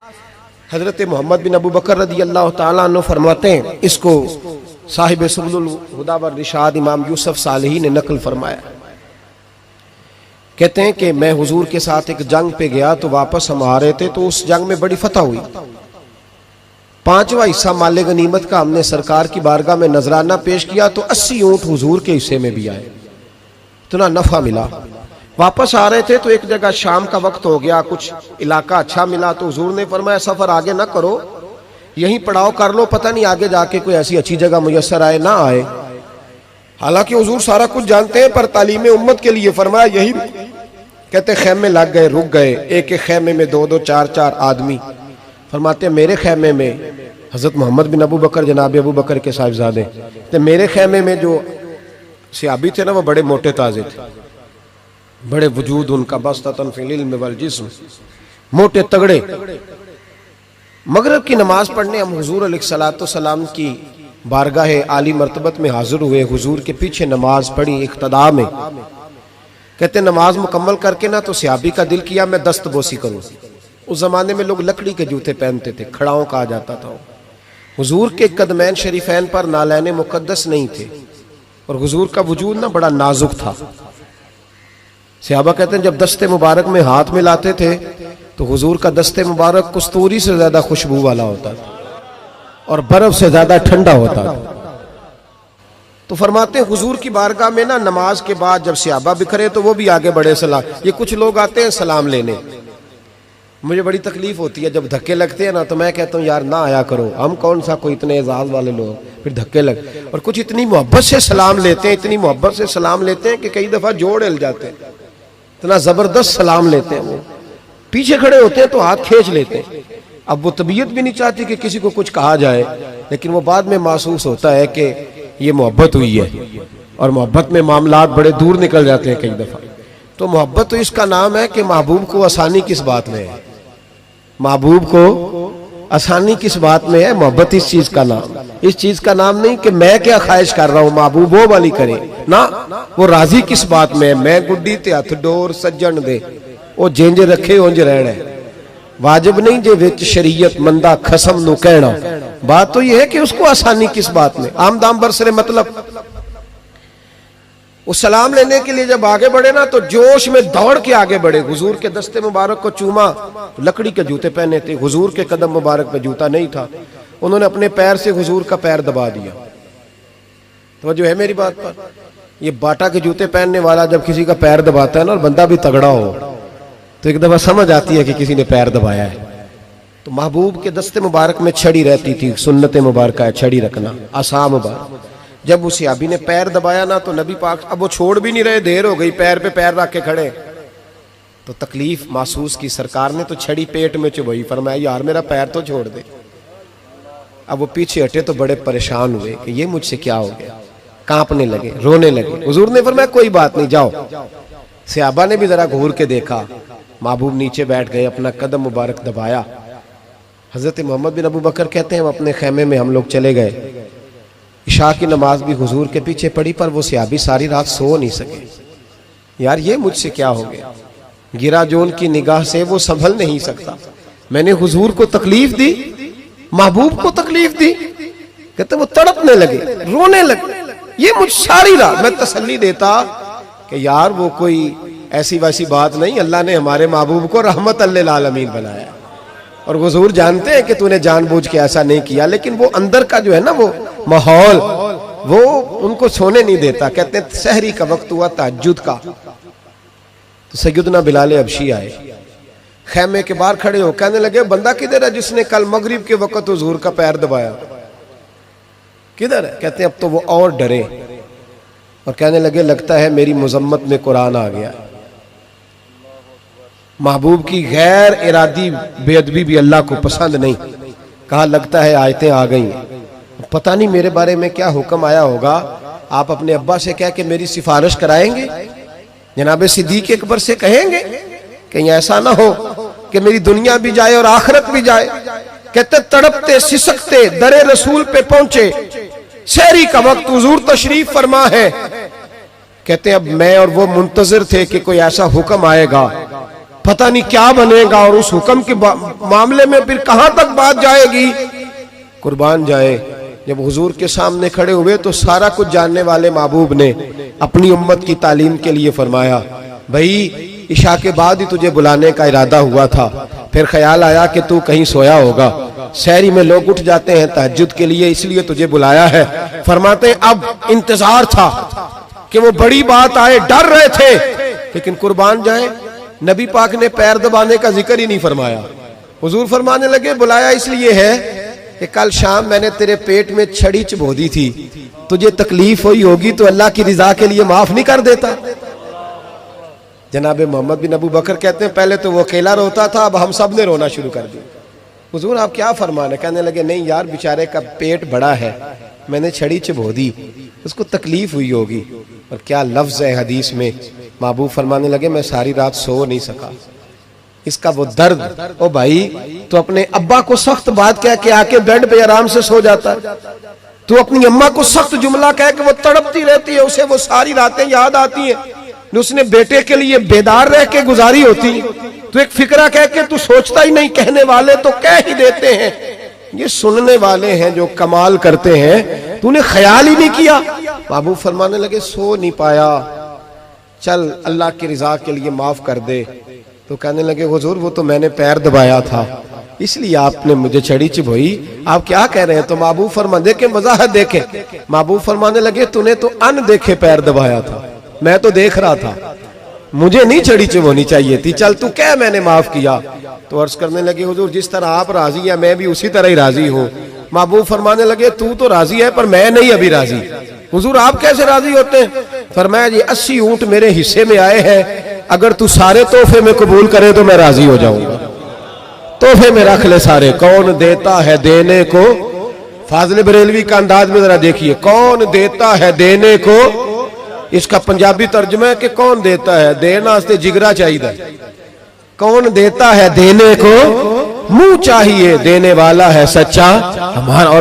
हजरत मोहम्मद बिन अबू बकर रदी अल्लाह ताला अन्हु फरमाते हैं, इसको साहिब सुबुलुल हुदा व रिशाद इमाम यूसुफ सालेही ने नकल फरमाया। कहते हैं कि मैं हुजूर के साथ एक जंग पे गया तो वापस हम आ रहे थे, तो उस जंग में बड़ी फतह हुई। 5वां हिस्सा माले गनीमत का हमने सरकार की बारगाह में नजराना पेश किया तो 80 ऊंट हुजूर के हिस्से में भी आए, इतना नफा मिला। वापस आ रहे थे तो एक जगह शाम का वक्त हो गया, कुछ इलाका अच्छा मिला तो हुजूर ने फरमाया सफर आगे ना करो, यहीं पड़ाव कर लो, पता नहीं आगे जाके कोई ऐसी अच्छी जगह मुयस्सर आए ना आए। हालांकि हुजूर सारा कुछ जानते हैं, पर तालीम उम्मत के लिए फरमाया यही। कहते खेमे लग गए, रुक गए। एक एक खेमे में 2-2 4-4 आदमी। फरमाते मेरे खेमे में हजरत मोहम्मद बिन अबू बकर जनाब अबू बकर के साहिबजादे, तो मेरे खेमे में जो सहाबी थे ना वो बड़े मोटे ताजे थे, बड़े वजूद उनका, बस्ततन फिल इल्म वल जिस्म, मोटे तगड़े। मगरिब की नमाज पढ़ने हम हुजूर अलैहिस्सलातु सलाम की बारगाह आली मर्तबत में हाजिर हुए। हुजूर के पीछे नमाज पढ़ी इक्तदा में। कहते नमाज मुकम्मल करके ना तो सहाबी का दिल किया मैं दस्तबोसी करूं। उस जमाने में लोग लकड़ी के जूते पहनते थे, खड़ाओं कहा जाता था। हुजूर के कदमैन शरीफैन पर नालैन मुकद्दस नहीं थे और हुजूर का वजूद ना बड़ा नाजुक था। सहाबा कहते हैं जब दस्ते मुबारक में हाथ मिलाते थे तो हुजूर का दस्ते मुबारक कस्तूरी से ज्यादा खुशबू वाला होता था और बर्फ से ज्यादा ठंडा होता था। तो फरमाते हैं हुजूर की बारगाह में ना नमाज के बाद जब सहाबा बिखरे तो वो भी आगे बढ़े सलाम। ये कुछ लोग आते हैं सलाम लेने, मुझे बड़ी तकलीफ होती है जब धक्के लगते हैं ना, तो मैं कहता हूँ यार ना आया करो, हम कौन सा कोई इतने एजाज वाले लोग, फिर धक्के लग। और कुछ इतनी मोहब्बत से सलाम लेते हैं, इतनी मोहब्बत से सलाम लेते हैं कि कई दफा जोड़ हिल जाते हैं, इतना जबरदस्त सलाम लेते हैं। वो पीछे खड़े होते हैं तो हाथ खींच लेते हैं। अब वो तबीयत भी नहीं चाहती कि किसी को कुछ कहा जाए, लेकिन वो बाद में महसूस होता है कि ये मोहब्बत हुई है और मोहब्बत में मामलात बड़े दूर निकल जाते हैं कई दफा। तो मोहब्बत तो इसका नाम है कि महबूब को आसानी किस बात में है, महबूब को आसानी किस बात में है। मोहब्बत इस चीज का नाम, इस चीज का नाम नहीं कि मैं क्या ख्वाहिश कर रहा हूं, महबूब वो वाली करे ना। वो राजी किस बात में है, मैं गुड्डी ते हथ डोर सज्जन दे, वो जिंज रखे उंज रहना है। वाजिब नहीं जे विच शरीयत मंदा खसम नु कहना। बात तो ये है कि उसको आसानी किस बात में, आम दाम बरसरे मतलब। वो सलाम लेने के लिए जब आगे बढ़े ना तो जोश में दौड़ के आगे बढ़े। हुजूर के दस्ते मुबारक को चूमा, लकड़ी के जूते पहने थे, हुजूर के कदम मुबारक पे जूता नहीं था। उन्होंने अपने पैर से हुजूर का पैर दबा दिया। तो जो है मेरी बात पर, ये बाटा के जूते पहनने वाला जब किसी का पैर दबाता है ना और बंदा भी तगड़ा हो तो एक दफा समझ आती है कि किसी ने पैर दबाया है। तो महबूब के दस्ते मुबारक में छड़ी रहती थी, सुन्नत मुबारक है छड़ी रखना, आसा मुबारक। जब उस सहाबी ने पैर दबाया ना तो नबी पाक, अब वो छोड़ भी नहीं रहे, देर हो गई, पैर पे पैर रख के खड़े, तो तकलीफ महसूस की। सरकार ने तो छड़ी पेट में चुभई, फरमाया यार मेरा पैर तो छोड़ दे। अब वो पीछे हटे तो बड़े परेशान हुए कि ये मुझसे क्या हो गया, कांपने लगे, रोने लगे। हुजूर ने फरमाया कोई बात नहीं जाओ। सहाबा ने भी जरा घूर के देखा, महबूब नीचे बैठ गए, अपना कदम मुबारक दबाया। हजरत मोहम्मद बिन अबू बकर कहते हैं हम अपने खेमे में हम लोग चले गए। इशा की नमाज भी हुजूर के पीछे पड़ी, पर वो सहाबी सारी रात सो नहीं सके। यार ये मुझसे क्या हो गया, गिरा जो उनकी निगाह से वो संभल नहीं सकता। मैंने हुजूर को तकलीफ दी, महबूब को तकलीफ दी। कहते वो तड़पने लगे, रोने लगे। ये मुझ सारी रात मैं तसल्ली देता कि यार वो कोई ऐसी वैसी बात नहीं, अल्लाह ने हमारे महबूब को रहमत लिल आलमीन बनाया और हुजूर जानते हैं कि तूने जानबूझ के ऐसा नहीं किया। लेकिन वो अंदर का जो है ना वो माहौल, वो उनको सोने नहीं देता। कहते हैं सहरी का वक्त हुआ तहज्जुद का, तो सैयदना बिलाल हबशी आए, खेमे के बाहर खड़े हो, कहने लगे बंदा किधर है जिसने कल मगरिब के वक्त हुजूर का पैर दबाया, किधर है? कहते हैं अब तो वो और डरे और कहने लगे लगता है मेरी मुजम्मत में कुरान आ गया। महबूब की गैर इरादी बेअदबी भी अल्लाह को पसंद नहीं। कहा लगता है आयतें आ गई, पता नहीं मेरे बारे में क्या हुक्म आया होगा। आप अपने अब्बा से कह के मेरी सिफारिश कराएंगे, जनाब सिद्दीक अकबर से कहेंगे, कहीं ऐसा ना हो कि मेरी दुनिया भी जाए और आखिरत भी जाए। कहते तड़पते सिसकते दरे रसूल पे पहुंचे, सहरी का वक्त, हुजूर तशरीफ फरमा है। कहते अब मैं और वो मुंतजिर थे कि कोई ऐसा हुक्म आएगा। पता नहीं क्या बनेगा और उस हुक्म के मामले में फिर कहां तक बात जाएगी। कुर्बान जाए, जब हुजूर के सामने खड़े हुए तो सारा कुछ जानने वाले महबूब ने अपनी उम्मत की तालीम के लिए फरमाया, भाई इशा के बाद ही तुझे बुलाने का इरादा हुआ था, फिर ख्याल आया कि तू कहीं सोया होगा, शहरी में लोग उठ जाते हैं तहज्जुद के लिए, इसलिए तुझे बुलाया है। फरमाते हैं अब इंतजार था कि वो बड़ी बात आए, डर रहे थे, लेकिन कुर्बान जाए नबी पाक ने पैर दबाने का जिक्र ही नहीं फरमाया। हुजूर फरमाने लगे बुलाया इसलिए है कि कल शाम मैंने तेरे पेट में छड़ी चबो दी थी, तुझे तकलीफ हुई होगी तो अल्लाह की रिजा के लिए माफ नहीं कर देता। जनाब मोहम्मद बिन अबू बकर कहते हैं पहले तो वो अकेला रोता था, अब हम सब ने रोना शुरू कर दिया। हुजूर आप क्या फरमाने? कहने लगे नहीं यार, बेचारे का पेट बड़ा है, मैंने छड़ी चबो दी, उसको तकलीफ हुई होगी। और क्या लफ्ज है हदीस में, महबूब फरमाने लगे मैं सारी रात सो नहीं सका, इसका वो दर्द। ओ भाई तो अपने अब्बा को सख्त बात कह के आके बेड पे आराम से सो जाता है, तू अपनी अम्मा को सख्त जुमला कह के वो तड़पती रहती है, उसे वो सारी रातें याद आती हैं, उसने बेटे के लिए बेदार रह के गुजारी होती, तो एक फिक्रा कह के तू सोचता ही नहीं, कहने वाले तो कह ही देते हैं, ये सुनने वाले हैं जो कमाल करते हैं, तूने ख्याल ही नहीं किया। महबूब फरमाने लगे सो नहीं पाया, चल अल्लाह की रिजा के लिए माफ कर दे। तो कहने लगे हुजूर वो तो मैंने पैर दबाया था इसलिए आपने मुझे छड़ी चबोई, आप क्या कह रहे हैं? तो महबूब फरमा देखे वजाहत देखे, महबूब फरमाने लगे तूने तो अनदेखे पैर दबाया था, मैं तो देख रहा था, मुझे नहीं छड़ी चबोनी चाहिए थी, चल तू क्या मैंने माफ किया। तो अर्ज करने लगे हुजूर जिस तरह आप राजी है मैं भी उसी तरह ही राजी हूँ। महबूब फरमाने लगे तू तो राजी है पर मैं नहीं अभी राजी। हुजूर आप कैसे राजी होते हैं? फरमाया जी 80 ऊंट मेरे हिस्से में आए हैं, अगर तू सारे तोहफे में कबूल करे तो मैं राजी हो जाऊंगा, तोहफे में रख ले सारे। कौन देता है देने को, फाजिल बरेलवी का अंदाज में जरा देखिए, कौन देता है देने को, इसका पंजाबी तर्जुमा है कि कौन देता है, देना वास्ते जिगरा चाहिए, कौन देता है देने को, मुंह चाहिए, देने वाला है सच्चा हमारा। और